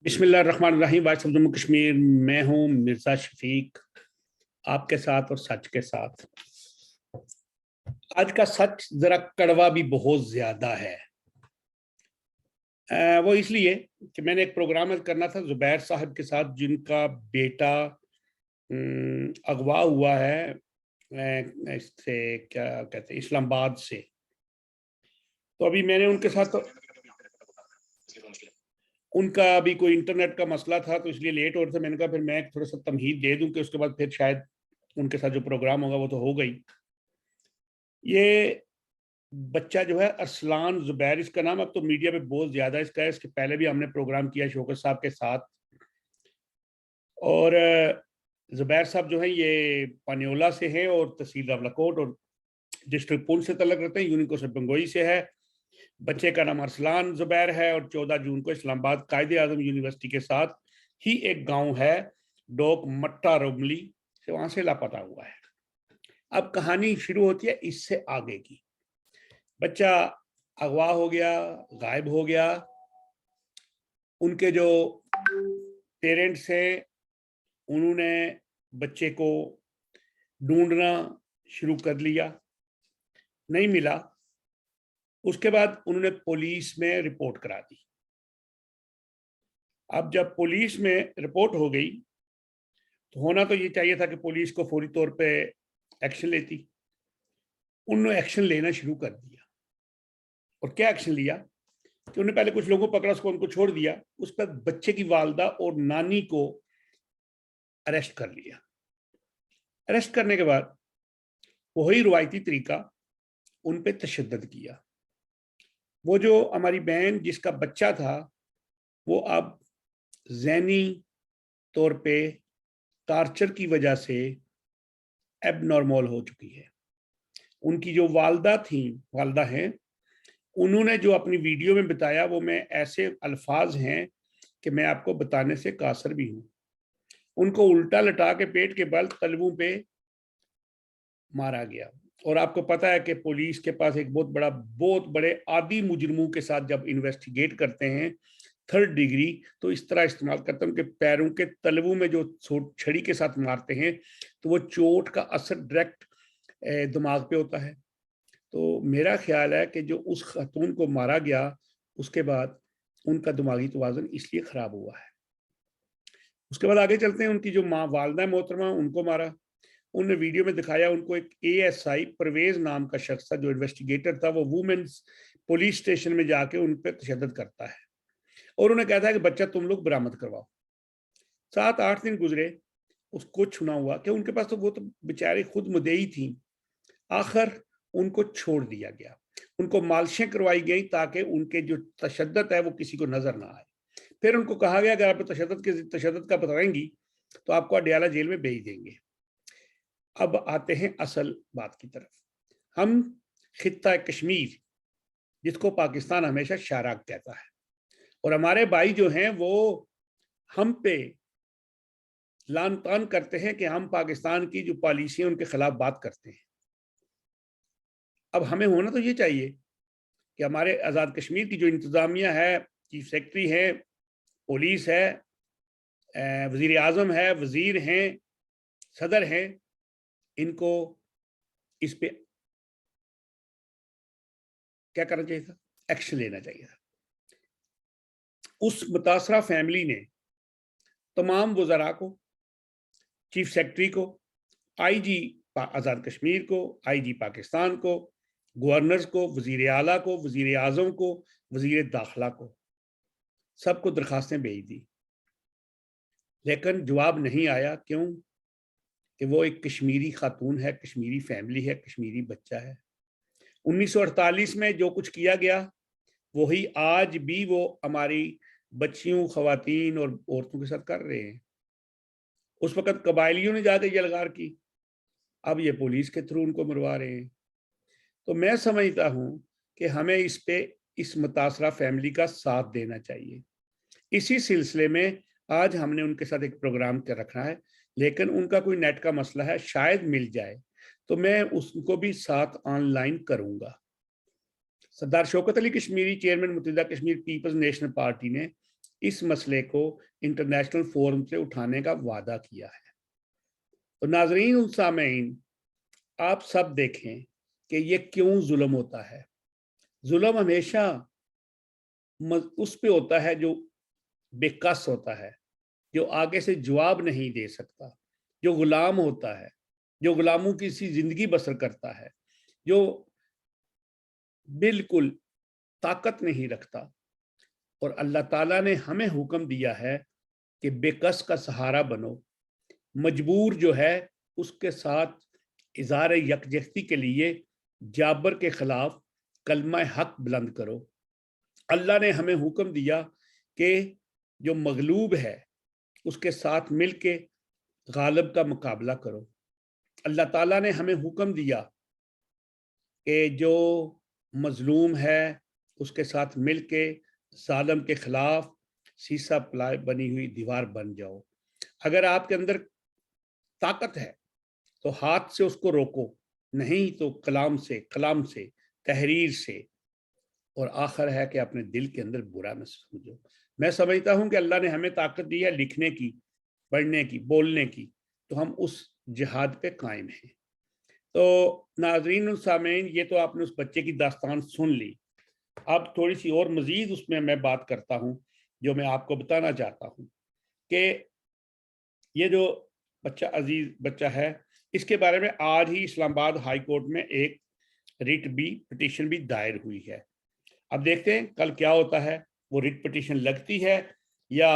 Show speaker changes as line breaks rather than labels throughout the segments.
Bismillah Rahman Rahim. Vice of Jammu Kashmir. मैं हूं मिर्ज़ा शफीक, आपके साथ और सच के साथ। आज का सच जरा कड़वा भी बहुत ज्यादा है। वो इसलिए कि मैंने एक प्रोग्राम करना था जुबैर साहब के साथ, जिनका बेटा अगवा हुआ है इससे, क्या कहते हैं, इस्लामाबाद से। तो अभी मैंने उनके साथ उनका अभी कोई इंटरनेट का मसला था, तो इसलिए लेट हो रहा था। मैंने कहा फिर मैं थोड़ा सा तमहीद दे दूं कि उसके बाद फिर शायद उनके साथ जो प्रोग्राम होगा वो तो हो गई। ये बच्चा जो है अरसलान जुबैर इसका नाम, अब तो मीडिया पे बहुत ज्यादा इसका है। इसके पहले भी हमने प्रोग्राम किया शौकत साहब के साथ। और जुबैर साहब जो है ये पान्योला से हैं और तहसील रावलाकोट और डिस्ट्रिक्ट पुंछ से तल्लक रखते हैं। यूनिको से बंगोई से है। बच्चे का नाम अरसलान जुबैर है और 14 जून को इस्लामाबाद कायदे आजम यूनिवर्सिटी के साथ ही एक गांव है डोक मट्टा रोमली से, वहां से लापता हुआ है। अब कहानी शुरू होती है इससे आगे की। बच्चा अगवा हो गया, गायब हो गया। उनके जो पेरेंट्स हैं उन्होंने बच्चे को ढूंढना शुरू कर लिया, नहीं मिला। उसके बाद उन्होंने पुलिस में रिपोर्ट करा दी। अब जब पुलिस में रिपोर्ट हो गई तो होना तो ये चाहिए था कि पुलिस को फौरी तौर पे एक्शन लेती। उन्होंने एक्शन लेना शुरू कर दिया। और क्या एक्शन लिया कि उन्होंने पहले कुछ लोगों को पकड़ा, उसको उनको छोड़ दिया। उस पर बच्चे की वालदा और नानी को अरेस्ट कर लिया। अरेस्ट करने के बाद वही रुवायती तरीका उन पे तशद्दुद किया। वो जो हमारी बहन जिसका बच्चा था वो अब ज़हनी तौर पे टार्चर की वजह से एबनॉर्मल हो चुकी है। उनकी जो वालदा हैं, उन्होंने जो अपनी वीडियो में बताया वो मैं ऐसे अल्फाज हैं कि मैं आपको बताने से कासर भी हूं। उनको उल्टा लटा के पेट के बल तलवों पे मारा गया। और आपको पता है कि पुलिस के पास एक बहुत बड़े आदि मुजरमों के साथ जब इन्वेस्टिगेट करते हैं थर्ड डिग्री, तो इस तरह इस्तेमाल करते हैं उनके पैरों के तलवों में जो छड़ी के साथ मारते हैं, तो वो चोट का असर डायरेक्ट दिमाग पे होता है। तो मेरा ख्याल है कि जो उस खातून को मारा गया उसके बाद उनका दिमागी तवाज़ुन इसलिए खराब हुआ है। उसके बाद आगे चलते हैं। उनकी जो माँ वालदा मोहतरमा, उनको मारा। उन्होंने वीडियो में दिखाया उनको एक एएसआई परवेज नाम का शख्स था जो इन्वेस्टिगेटर था, वो वुमेन्स पुलिस स्टेशन में जाके उन पर तशद्दुद करता है और उन्हें कहता है कि बच्चा तुम लोग बरामद करवाओ। 7-8 दिन गुजरे, उसको छुना हुआ कि उनके पास तो वो तो बेचारे खुद मुद्दई थी। आखिर उनको छोड़ दिया गया, उनको मालिशें करवाई गई ताकि उनके जो तशद्दुद है वो किसी को नजर ना आए। फिर उनको कहा गया अगर आप तशद्दुद का बताएंगी तो आपको अडयाला जेल में भेज देंगे। अब आते हैं असल बात की तरफ। हम खित्ता कश्मीर, जिसको पाकिस्तान हमेशा शाराक कहता है, और हमारे भाई जो हैं वो हम पे लान तान करते हैं कि हम पाकिस्तान की जो पॉलिसी है उनके खिलाफ बात करते हैं। अब हमें होना तो ये चाहिए कि हमारे आज़ाद कश्मीर की जो इंतज़ामिया है, चीफ सेक्रेटरी है, पुलिस है, वज़ीर आज़म है, वज़ीर हैं, सदर हैं, इनको इस पे क्या करना चाहिए था, एक्शन लेना चाहिए था। उस मुतासरा फैमिली ने तमाम वज़रा को, चीफ सेक्रेटरी को, आईजी आज़ाद कश्मीर को, आईजी पाकिस्तान को, गवर्नर्स को, वज़ीर आला को, वज़ीर आज़म को, वज़ीर दाखिला को, सबको दरखास्तें भेज दी, लेकिन जवाब नहीं आया। क्यों? कि वो एक कश्मीरी खातून है, कश्मीरी फैमिली है, कश्मीरी बच्चा है। 1948 में जो कुछ किया गया वही आज भी वो हमारी बच्चियों, खवातीन और औरतों के साथ कर रहे हैं। उस वक्त कबायलियों ने जाके यलगार की, अब ये पुलिस के थ्रू उनको मरवा रहे हैं। तो मैं समझता हूँ कि हमें इस मुतासरा फैमिली का साथ देना चाहिए। इसी सिलसिले में आज हमने उनके साथ एक प्रोग्राम कर रखा है, लेकिन उनका कोई नेट का मसला है, शायद मिल जाए तो मैं उसको भी साथ ऑनलाइन करूंगा। सरदार Shaukat Ali Kashmiri, chairman Muttahida Kashmir people's national party ने اس مسئلے کو انٹرنیشنل فورم سے اٹھانے کا وعدہ کیا ہے۔ تو ناظرین و سامعین، آپ سب دیکھیں کہ یہ کیوں ظلم ہوتا ہے۔ ظلم ہمیشہ اس پہ ہوتا ہے جو بے کس ہوتا ہے، جو آگے سے جواب نہیں دے سکتا، جو غلام ہوتا ہے، جو غلاموں کی سی زندگی بسر کرتا ہے، جو بالکل طاقت نہیں رکھتا۔ اور اللہ تعالیٰ نے ہمیں حکم دیا ہے کہ بے کس کا سہارا بنو، مجبور جو ہے اس کے ساتھ اظہار یکجہتی کے لیے جابر کے خلاف کلمہ حق بلند کرو۔ اللہ نے ہمیں حکم دیا کہ جو مغلوب ہے اس کے ساتھ مل کے غالب کا مقابلہ کرو۔ اللہ تعالیٰ نے ہمیں حکم دیا کہ جو مظلوم ہے اس کے ساتھ مل کے ظالم کے خلاف سیسا پلائے بنی ہوئی دیوار بن جاؤ۔ اگر آپ کے اندر طاقت ہے تو ہاتھ سے اس کو روکو، نہیں تو کلام سے تحریر سے، اور آخر ہے کہ اپنے دل کے اندر برا نہ سمجھو۔ میں سمجھتا ہوں کہ اللہ نے ہمیں طاقت دی ہے لکھنے کی، پڑھنے کی، بولنے کی، تو ہم اس جہاد پہ قائم ہیں۔ تو ناظرین و سامعین، یہ تو آپ نے اس بچے کی داستان سن لی۔ اب تھوڑی سی اور مزید اس میں بات کرتا ہوں جو میں آپ کو بتانا چاہتا ہوں کہ یہ جو بچہ عزیز بچہ ہے، اس کے بارے میں آج ہی اسلام آباد ہائی کورٹ میں ایک ریٹ پٹیشن بھی دائر ہوئی ہے۔ اب دیکھتے ہیں کل کیا ہوتا ہے، وہ ریٹ پٹیشن لگتی ہے یا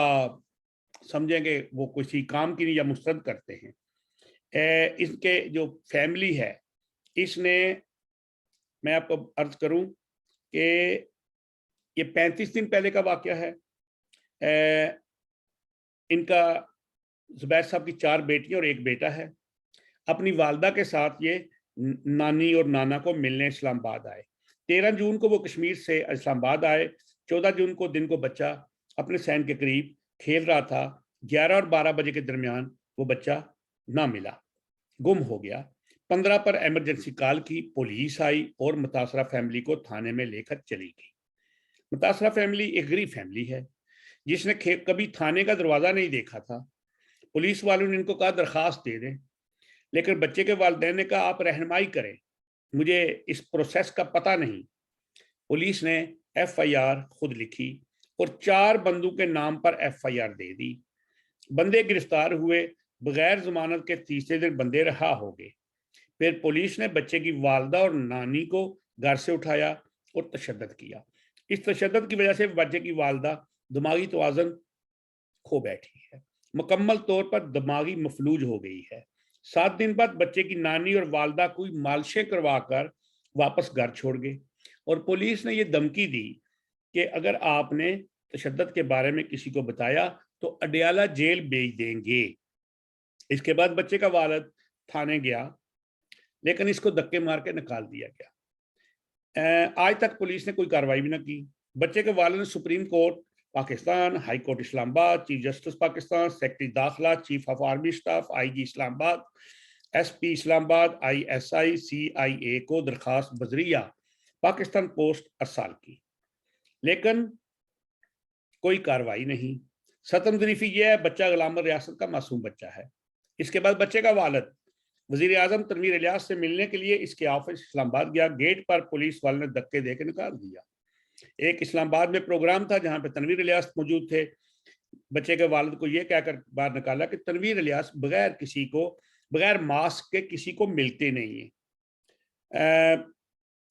سمجھیں گے وہ کسی کام کی نہیں یا مسترد کرتے ہیں۔ اس کے جو فیملی ہے، اس نے، میں آپ کو عرض کروں کہ یہ 35 دن پہلے کا واقعہ ہے۔ ان کا زبیر صاحب کی 4 بیٹیاں اور 1 بیٹا ہے۔ اپنی والدہ کے ساتھ یہ نانی اور نانا کو ملنے اسلام آباد آئے۔ 13 جون کو وہ کشمیر سے اسلام آباد آئے۔ 14 جون کو دن کو بچہ اپنے سین کے قریب کھیل رہا تھا۔ 11 اور 12 بجے کے درمیان وہ بچہ نہ ملا، گم ہو گیا۔ 15 پر ایمرجنسی کال کی، پولیس آئی اور متاثرہ فیملی کو تھانے میں لے کر چلی گئی۔ متاثرہ فیملی ایک غریب فیملی ہے جس نے کبھی تھانے کا دروازہ نہیں دیکھا تھا۔ پولیس والوں نے ان کو کہا درخواست دے دیں، لیکن بچے کے والدین نے کہا آپ رہنمائی کریں، مجھے اس پروسیس کا پتہ نہیں۔ پولیس نے FIR خود لکھی اور 4 بندوں کے نام پر FIR دے دی۔ بندے گرفتار ہوئے، بغیر ضمانت کے تیسرے دن بندے رہا ہو گئے۔ پھر پولیس نے بچے کی والدہ اور نانی کو گھر سے اٹھایا اور تشدد کیا۔ اس تشدد کی وجہ سے بچے کی والدہ دماغی توازن کھو بیٹھی ہے، مکمل طور پر دماغی مفلوج ہو گئی ہے۔ 7 دن بعد بچے کی نانی اور والدہ کوئی مالشیں کروا کر واپس گھر چھوڑ گئے، اور پولیس نے یہ دھمکی دی کہ اگر آپ نے تشدد کے بارے میں کسی کو بتایا تو اڈیالہ جیل بھیج دیں گے۔ اس کے بعد بچے کا والد تھانے گیا، لیکن اس کو دھکے مار کے نکال دیا گیا۔ آج تک پولیس نے کوئی کارروائی بھی نہ کی۔ بچے کے والد نے supreme court Pakistan, high court Islamabad, chief justice Pakistan, secretary داخلہ، chief of army staff, IG Islamabad, SP اسلام آباد، ISI، CIA کو درخواست بذریعہ پاکستان پوسٹ ارسال کی، لیکن کوئی کارروائی نہیں۔ ستم ظریفی یہ ہے، بچہ غلام ریاست کا معصوم بچہ ہے۔ اس کے بعد بچے کا والد وزیر اعظم تنویر الیاس سے ملنے کے لیے اس کے آفس اسلام آباد گیا۔ گیٹ پر پولیس والے نے دھکے دے کے نکال دیا۔ ایک اسلام آباد میں پروگرام تھا جہاں پہ تنویر الیاس موجود تھے۔ بچے کے والد کو یہ کہہ کر باہر نکالا کہ تنویر الیاس بغیر ماسک کے کسی کو ملتے نہیں ہیں۔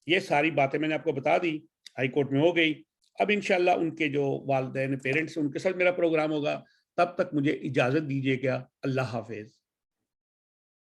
یہ ساری باتیں میں نے آپ کو بتا دی، ہائی کورٹ میں ہو گئی۔ اب انشاءاللہ ان کے جو والدین پیرنٹس ان کے ساتھ میرا پروگرام ہوگا، تب تک مجھے اجازت دیجیے گا۔ اللہ حافظ۔